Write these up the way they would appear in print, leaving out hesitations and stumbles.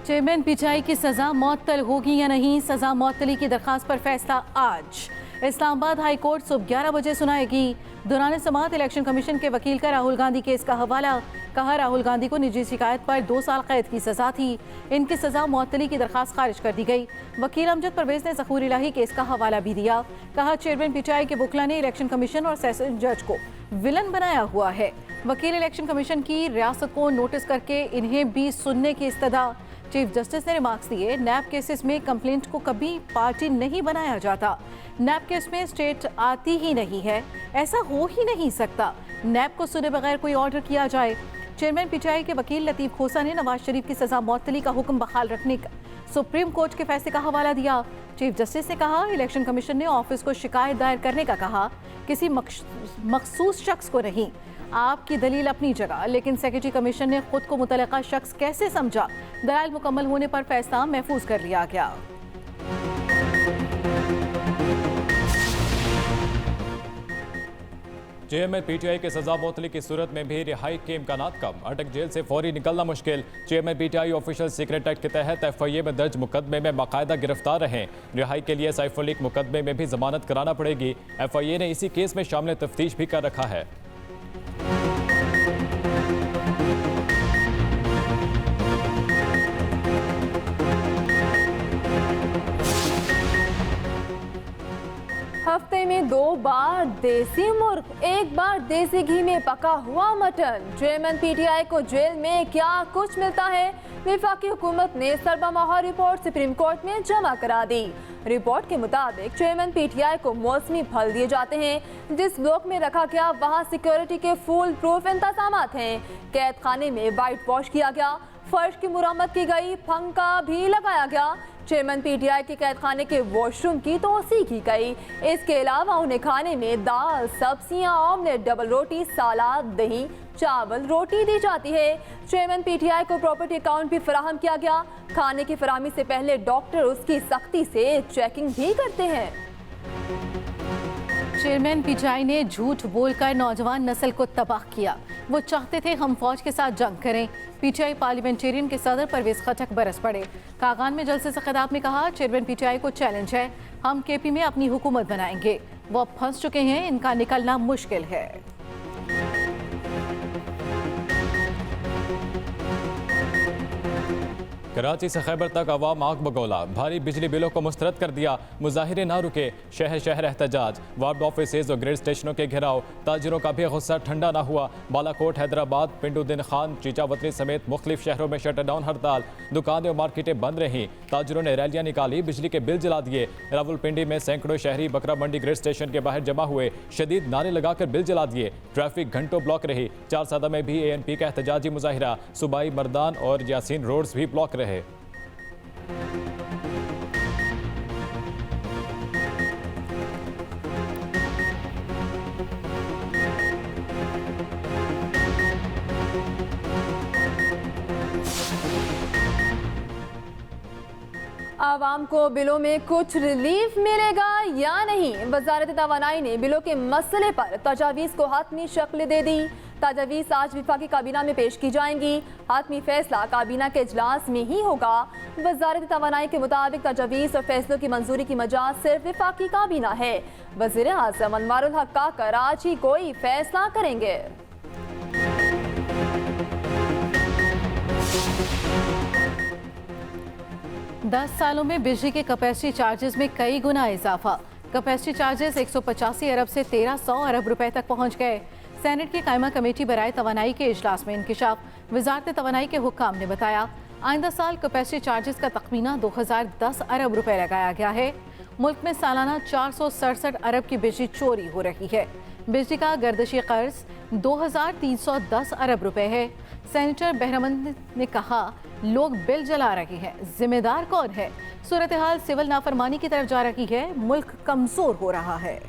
Chairman PTI की सजा मअतल होगी या नहीं, सजा मअतली की दरखास्त पर फैसला आज। इस्लामाबाद हाई कोर्ट सुबह 11 बजे सुनाएगी। दौरान समाअत इलेक्शन कमीशन के वकील का राहुल गांधी केस का हवाला। कहा, राहुल गांधी को निजी शिकायत पर 2 साल कैद की सजा थी। इनकी सजा मअतली की दरखास्त खारिज कर दी गई। वकील अमजद परवेज ने ज़हूर इलाही केस का हवाला भी दिया। कहा, चेयरमैन पीटीआई के बुकला ने इलेक्शन कमीशन और सेशन जज को विलन बनाया हुआ है। वकील इलेक्शन कमीशन की रियासत को नोटिस करके इन्हें भी सुनने की इस्तदा। चीफ जस्टिस ने रिमार्क्स दिए, नैब केसेस में कंप्लेंट को कभी पार्टी नहीं बनाया जाता। नैब केस में स्टेट आती ही नहीं है, ऐसा हो ही नहीं सकता। नैब को सुने बगैर कोई ऑर्डर किया जाए। चेयरमैन पीटीआई के वकील लतीफ खोसा ने नवाज शरीफ की सजा मअतली का हुक्म बहाल रखने का सुप्रीम कोर्ट के फैसले का हवाला दिया। चीफ जस्टिस ने कहा, इलेक्शन कमीशन ने ऑफिस को शिकायत दायर करने का कहा, किसी मखसूस शख्स को नहीं। आपकी दलील अपनी जगह, लेकिन सेक्रेटरी कमीशन ने खुद को मुतलका शख्स कैसे समझा, दलाइल मुकम्मल होने पर फैसला महफूज कर लिया गया। चेयरमैन पीटीआई के सजा मअतली की सूरत में भी रिहाई के इम्कानात कम। अटक जेल से फौरी निकलना मुश्किल। Chairman PTI official secret act के तहत एफआईए में दर्ज मुकदमे में बाकायदा गिरफ्तार रहे। रिहाई के लिए सैफ अली मुकदमे में भी जमानत कराना पड़ेगी। एफआईए ने इसी केस में शामिल तफ्तीश भी कर रखा है। हफ्ते में 2 बार देसी मुर्ग, 1 बार देसी घी में पका हुआ मटन। चेयरमैन पीटीआई को जेल में क्या कुछ मिलता है? वफाकी हुकूमत ने सरबराह रिपोर्ट सुप्रीम कोर्ट में जमा करा दी। रिपोर्ट के मुताबिक चेयरमैन पीटीआई को मौसमी फल दिए जाते हैं। जिस ब्लॉक में रखा गया वहां सिक्योरिटी के फुल प्रूफ इंतजामात हैं। कैद खाने में वाइट वॉश किया गया, फर्श की मुरम्मत की गई, पंखा भी लगाया गया। चेयरमैन पीटीआई के कैद खाने के वॉशरूम की तोसी की गई। इसके अलावा उन्हें खाने में दाल, सब्जियां, ऑमलेट, डबल रोटी, सलाद, दही, चावल, रोटी दी जाती है। चेयरमैन पीटीआई को प्रॉपर्टी अकाउंट भी फराहम किया गया। खाने की फराहमी से पहले डॉक्टर उसकी सख्ती से चेकिंग भी करते हैं। चेयरमैन पीटीआई ने झूठ बोलकर नौजवान नस्ल को तबाह किया। वो चाहते थे हम फौज के साथ जंग करें। पीटीआई पार्लियामेंटेरियन के सदर परवेज खटक बरस पड़े। कागान में जलसे से खिताब में कहा, चेयरमैन पीटीआई को चैलेंज है, हम केपी में अपनी हुकूमत बनाएंगे। वो अब फंस चुके हैं, इनका निकलना मुश्किल है। कराची से खैबर तक अवाम आग बगौला। भारी बिजली बिलों को मुस्तरद कर दिया। मुजाहिरे ना रुके, शहर शहर एहतजाज। वार्ड ऑफिस और ग्रिड स्टेशनों के घेराव। ताजिरों का भी गुस्सा ठंडा ना हुआ। बालाकोट, हैदराबाद, पिंडुद्दीन खान, चीचावतनी समेत मुख्तलिफ शहरों में शटरडाउन हड़ताल। दुकानें और मार्केटें बंद रहीं। ताजिरों ने रैलियां निकाली, बिजली के बिल जला दिए। रावलपिंडी में सैकड़ों शहरी बकरा मंडी ग्रिड स्टेशन के बाहर जमा हुए, शदीद नारे लगाकर बिल जला दिए। ट्रैफिक घंटों ब्लॉक रही। चारसादा में भी ANP का एहतजाजी मुजाहिरा। सूबाई, मर्दान और यासीन रोड्स भी ब्लॉक रहे। आवाम को बिलों में कुछ रिलीफ मिलेगा या नहीं? वजारत तवानाई ने बिलों के मसले पर तजावीज़ को हातमी शक्ल दे दी। तजावीज़ आज विफाकी काबीना में पेश की जाएंगी। हातमी फैसला काबीना के इजलास में ही होगा। वजारत तवानाई के मुताबिक तजावीज़ और फैसलों की मंजूरी की मजाज सिर्फ विफाकी काबीना है। वज़ीर आज़म अनवारुल हक काकर आज ही कोई फैसला करेंगे। 10 सालों में बिजली के कैपेसिटी चार्जेस में कई गुना इजाफा। कैपेसिटी चार्जेस 185 अरब से 1300 अरब रुपए तक पहुंच गए। सेनेट की कायमा कमेटी बराए तवानाई के इजलास में इंकिशाफ। वजारत तवानाई के हुक्काम ने बताया, आइंदा साल कैपेसिटी चार्जेस का तखमीना 2010 अरब रुपए लगाया गया है। मुल्क में सालाना 467 अरब की बिजली चोरी हो रही है। बिजली का गर्दशी कर्ज 2310 अरब रुपए है। सेनेटर बहरमंद ने कहा, लोग बिल जला रहे हैं, जिम्मेदार कौन है? सूरत हाल सिविल नाफरमानी की तरफ जा रही है, मुल्क कमजोर हो रहा है।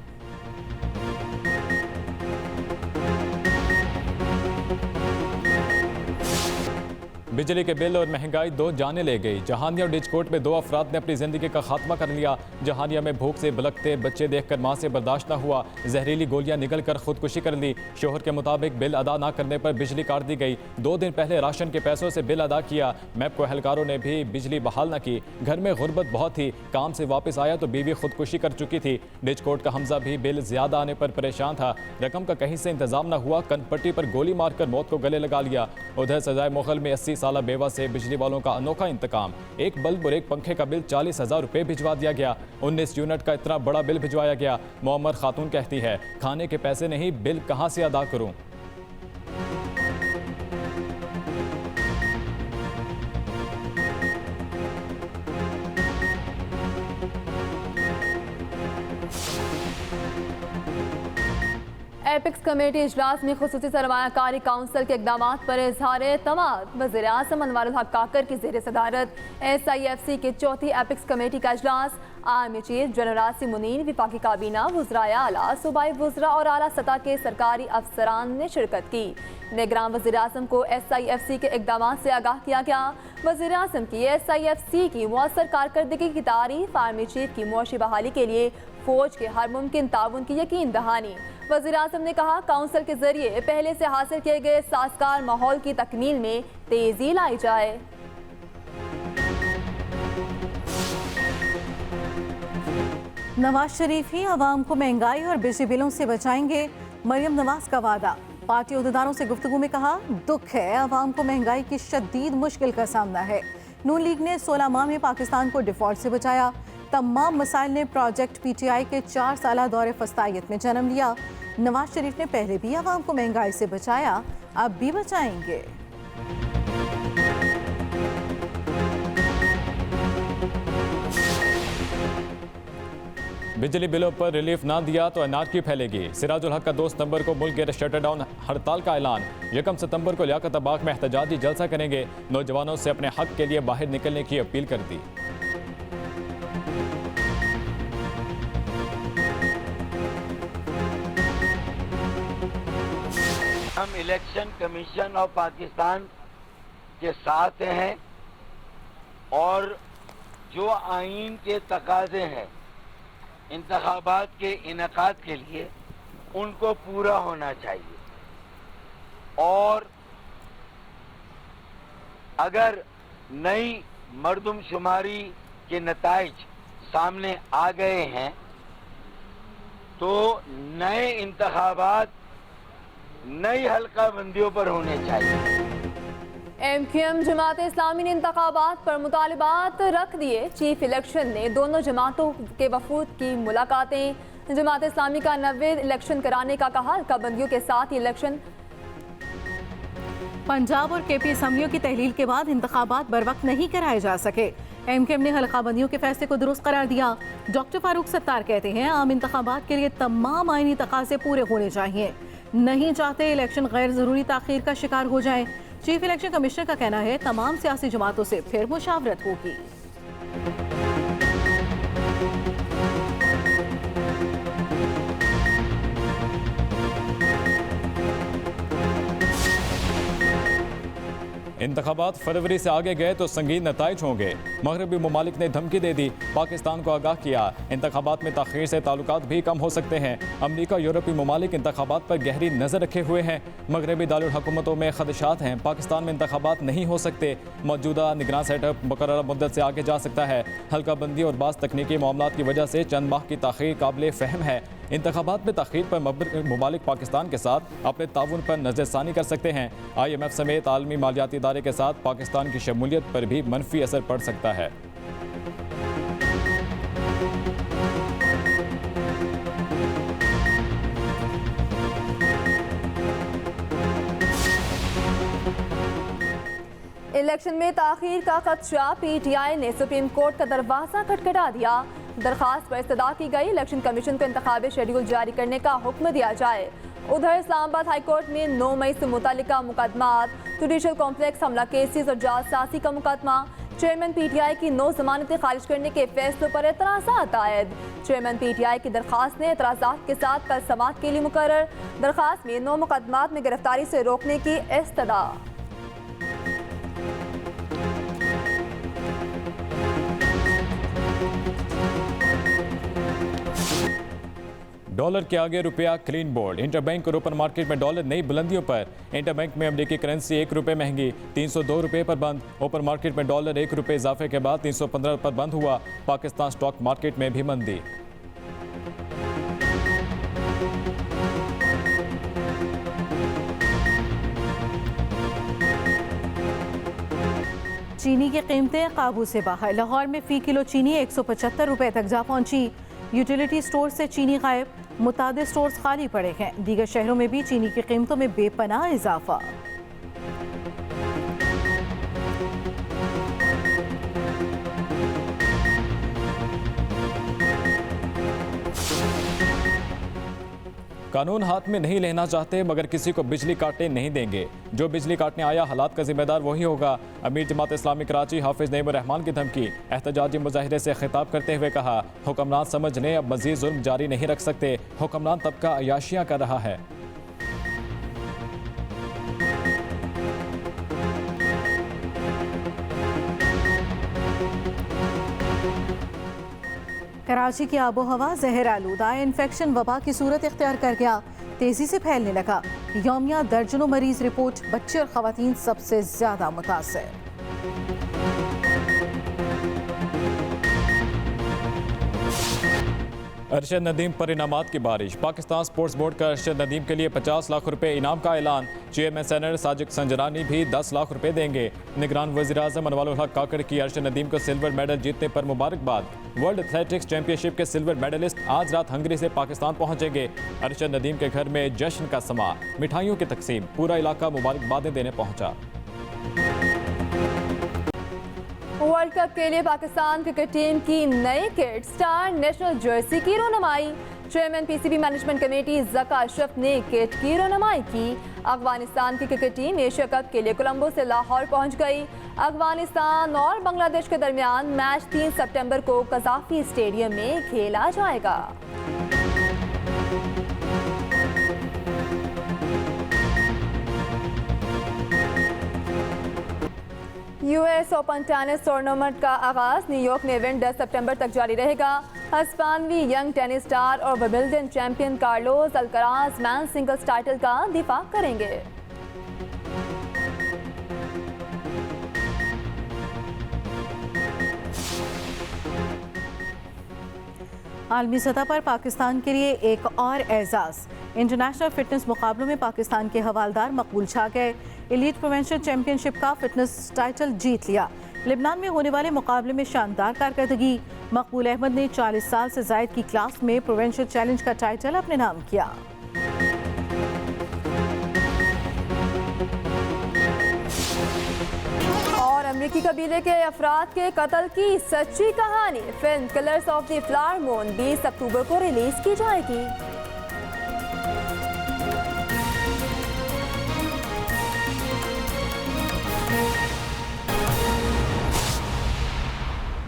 बिजली के बिल और महंगाई दो जाने ले गई। जहानिया और डिजकोट में दो अफराद ने अपनी जिंदगी का खात्मा कर लिया। जहानिया में भूख से बिलखते बच्चे देखकर मां से बर्दाश्त न हुआ, जहरीली गोलियां निगल कर खुदकुशी कर ली। शोहर के मुताबिक बिल अदा न करने पर बिजली काट दी गई। 2 दिन पहले राशन के पैसों से बिल अदा किया, मैपको एहलकारों ने भी बिजली बहाल न की। घर में गुर्बत बहुत थी, काम से वापस आया तो बीवी खुदकुशी कर चुकी थी। डिजकोट का हमजा भी बिल ज्यादा आने पर परेशान था, रकम का कहीं से इंतजाम न हुआ, कनपट्टी पर गोली मारकर मौत को गले लगा लिया। उधर सजाए मुगल में 80 साला बेवा से बिजली वालों का अनोखा इंतकाम। एक बल्ब और एक पंखे का बिल 40,000 रुपये भिजवा दिया गया। 19 यूनिट का इतना बड़ा बिल भिजवाया गया। मोहम्मद खातून कहती है, खाने के पैसे नहीं, बिल कहां से अदा करूं। एपिक्स कमेटी इजलास में खुसूसी सरमायाकारी काउंसिल के इकदाम पर इजहार एतमाद। वज़ीर आज़म अनवारुल हक काकर की ज़ेर सदारत SIFC की चौथी एपिक्स कमेटी का इजलास। Army chief general Asim Munir, विफाकी काबीना, वज़राए आला, सूबाई वज़रा और आला सतह के सरकारी अफसरान ने शिरकत की। निगरान वज़ीर आज़म को SIFC के इकदाम से आगाह किया गया। वज़ीर आज़म की SIFC की मौसर कारकर्दगी की तारीफ। आर्मी चीफ की मुआशी बहाली के लिए फौज के हर मुमकिन ताउन की यकीन दहानी। वज़ीर आज़म ने कहा, काउंसिल के जरिए पहले से हासिल किए गए साजगार माहौल की तकमील में तेजी लाई जाए। नवाज शरीफ ही अवाम को महंगाई और बिजली बिलों से बचाएंगे, मरियम नवाज का वादा। पार्टी अहदेदारों से गुफ्तगू में कहा, दुख है अवाम को महंगाई की शदीद मुश्किल का सामना है। नून लीग ने 16 माह में पाकिस्तान को डिफॉल्ट से बचाया। तमाम मसाइल ने प्रोजेक्ट PTI के 4 साला दौरे फस्तायत में जन्म लिया। नवाज शरीफ ने पहले भी अवाम को महंगाई से बचाया, अब भी बचाएंगे। बिजली बिलों पर रिलीफ ना दिया तो अनारकी फैलेगी। सिराजुल हक का 2 सितंबर को मुल्क के शटरडाउन हड़ताल का ऐलान। 1 सितंबर को लियाकत-ए-बाग में एहतजाजी जलसा करेंगे। नौजवानों से अपने हक के लिए बाहर निकलने की अपील कर दी। हम इलेक्शन कमीशन ऑफ पाकिस्तान के साथ हैं और जो आईन के तकाजे हैं इंतखाबात के इनेकाद के लिए, उनको पूरा होना चाहिए। और अगर नई मर्दमशुमारी के नताइज सामने आ गए हैं तो नए इंतखाबात नई हल्का बंदियों पर होने चाहिए। MQM जमात इस्लामी ने इंतखाबात पर मुतालिबात रख दिए। चीफ इलेक्शन ने दोनों जमातों के वफूद की मुलाकातें। जमात इस्लामी का 90 इलेक्शन कराने का कहा। हल्काबंदियों के साथ इलेक्शन। पंजाब और KP असम्बलियों की तहलील के बाद इंतखाबात बर वक्त नहीं कराए जा सके। MQM ने हल्काबंदियों के फैसले को दुरुस्त करार दिया। डॉक्टर फारूक सत्तार कहते हैं, आम इंतखाबात के लिए तमाम आईनी तकाजे पूरे होने चाहिए। नहीं चाहते इलेक्शन गैर जरूरी ताखीर का शिकार हो जाए। चीफ इलेक्शन कमिश्नर का कहना है, तमाम सियासी जमातों से फिर मुशावरत होगी। इंतखाबात फरवरी से आगे गए तो संगीन नताइज होंगे। मगरबी ममालिक ने धमकी दे दी, पाकिस्तान को आगाह किया, इंतखाबात में ताख़ीर से ताल्लुकात भी कम हो सकते हैं। अमरीका यूरोपीय ममालिक इंतखाबात पर गहरी नज़र रखे हुए हैं। मगरबी दारुल हुकूमतों में खदशात हैं, पाकिस्तान में इंतखाबात नहीं हो सकते। मौजूदा निगरान सेटअप मुकर्रर मुद्दत से आगे जा सकता है। हल्का बंदी और बाज़ तकनीकी मामलात की वजह से चंद माह की ताख़ीर काबिल फ़हम है। इंतखाबात में ताख़ीर पर ममालिक पाकिस्तान के साथ अपने ताउन पर नज़रसानी कर सकते हैं। IMF समेत आलमी मालियाती इदारे के साथ पाकिस्तान की शमूलियत पर भी मनफी असर पड़ सकता है। इलेक्शन में ताखीर का खदशा। PTI ने सुप्रीम कोर्ट का दरवाजा खटखटा दिया। दरखास्त पर इस्तदा की गई, इलेक्शन कमीशन को इंतखाबी शेड्यूल जारी करने का हुक्म दिया जाए। उधर इस्लामाबाद हाई कोर्ट में 9 मई से मुतल्लिका मुकदमात, जुडिशल कॉम्प्लेक्स हमला केसेस और जालसाजी का मुकदमा। चेयरमैन PTI की 9 जमानतें खारिज करने के फैसलों पर एतराज़ात आयद। चेयरमैन PTI की दरखास्त ने एतराज़ात के साथ कल समाअत के लिए मुकर्रर। दरखास्त में 9 मुकदमात में गिरफ्तारी से रोकने की इस्तदा। डॉलर के आगे रुपया क्लीन बोल्ड। इंटरबैंक और ओपन मार्केट में डॉलर नई बुलंदियों पर। इंटरबैंक में अमेरिकी करेंसी ₹1 महंगी 302 रुपये पर बंद। ओपन मार्केट में डॉलर ₹1 इजाफे के बाद 315 पर बंद हुआ। पाकिस्तान स्टॉक मार्केट में भी मंदी। चीनी की कीमतें काबू से बाहर। लाहौर में फी किलो चीनी 175 रुपये तक जा पहुंची। यूटिलिटी स्टोर से चीनी गायब, मुतादिद स्टोर्स खाली पड़े हैं। दीगर शहरों में भी चीनी की कीमतों में बेपनाह इजाफा। कानून हाथ में नहीं लेना चाहते मगर किसी को बिजली काटने नहीं देंगे। जो बिजली काटने आया हालात का जिम्मेदार वही होगा। अमीर जमात इस्लामी कराची हाफिज नईमुर रहमान की धमकी। एहतजाजी मुजाहिरे से खिताब करते हुए कहा, हुक्मरान समझ लें अब मजीद जुल्म जारी नहीं रख सकते। हुक्मरान तबका अयाशियाँ कर रहा है। कराची की आबो हवा जहर आलूदा। इन्फेक्शन वबा की सूरत इख्तियार कर गया, तेजी से फैलने लगा। यौमिया दर्जनों मरीज रिपोर्ट, बच्चे और खवातीन सबसे ज्यादा मुतासर। अरशद नदीम पर इनामात की बारिश। पाकिस्तान स्पोर्ट्स बोर्ड का अरशद नदीम के लिए 50 लाख रुपए इनाम का ऐलान। चेयरमैन सेनेटर साजिद संजरानी भी 10 लाख रुपए देंगे। निगरान वज़ीर आज़म अनवारुल हक काकड़ की अरशद नदीम को सिल्वर मेडल जीतने पर मुबारकबाद। वर्ल्ड एथलेटिक्स चैंपियनशिप के सिल्वर मेडलिस्ट आज रात हंगरी से पाकिस्तान पहुंचेंगे। अरशद नदीम के घर में जश्न का समा, मिठाइयों की तकसीम, पूरा इलाका मुबारकबादें देने पहुंचा। वर्ल्ड कप के लिए पाकिस्तान क्रिकेट टीम की नई किट, स्टार नेशनल जर्सी की रोनुमाई। Chairman PCB management committee Zaka Ashraf ने किट की रोनुमाई की। अफगानिस्तान की क्रिकेट टीम एशिया कप के लिए कोलंबो से लाहौर पहुंच गई। अफगानिस्तान और बांग्लादेश के दरमियान मैच 3 सितंबर को कज़ाफी स्टेडियम में खेला जाएगा। यूएस ओपन टेनिस टूर्नामेंट का आगाज न्यूयॉर्क में इवेंट 10 सितंबर तक जारी रहेगा। हिस्पानवी यंग टेनिस स्टार और Wimbledon champion Carlos Alcaraz man singles title का दिफा करेंगे। आलमी सतह पर पाकिस्तान के लिए एक और एजाज। इंटरनेशनल फिटनेस मुकाबलों में पाकिस्तान के हवालदार मकबूल छा गए। एलीट प्रोविंशियल चैंपियनशिप का फिटनेस टाइटल जीत लिया। लेबनान में होने वाले मुकाबले में शानदार कारकर्दगी। मकबूल अहमद ने 40 साल से जायद की क्लास में प्रोविंशियल चैलेंज का टाइटल अपने नाम किया। और अमेरिकी कबीले के अफराद के कत्ल की सच्ची कहानी, film killers of the flower moon 20 अक्टूबर को रिलीज की जाएगी।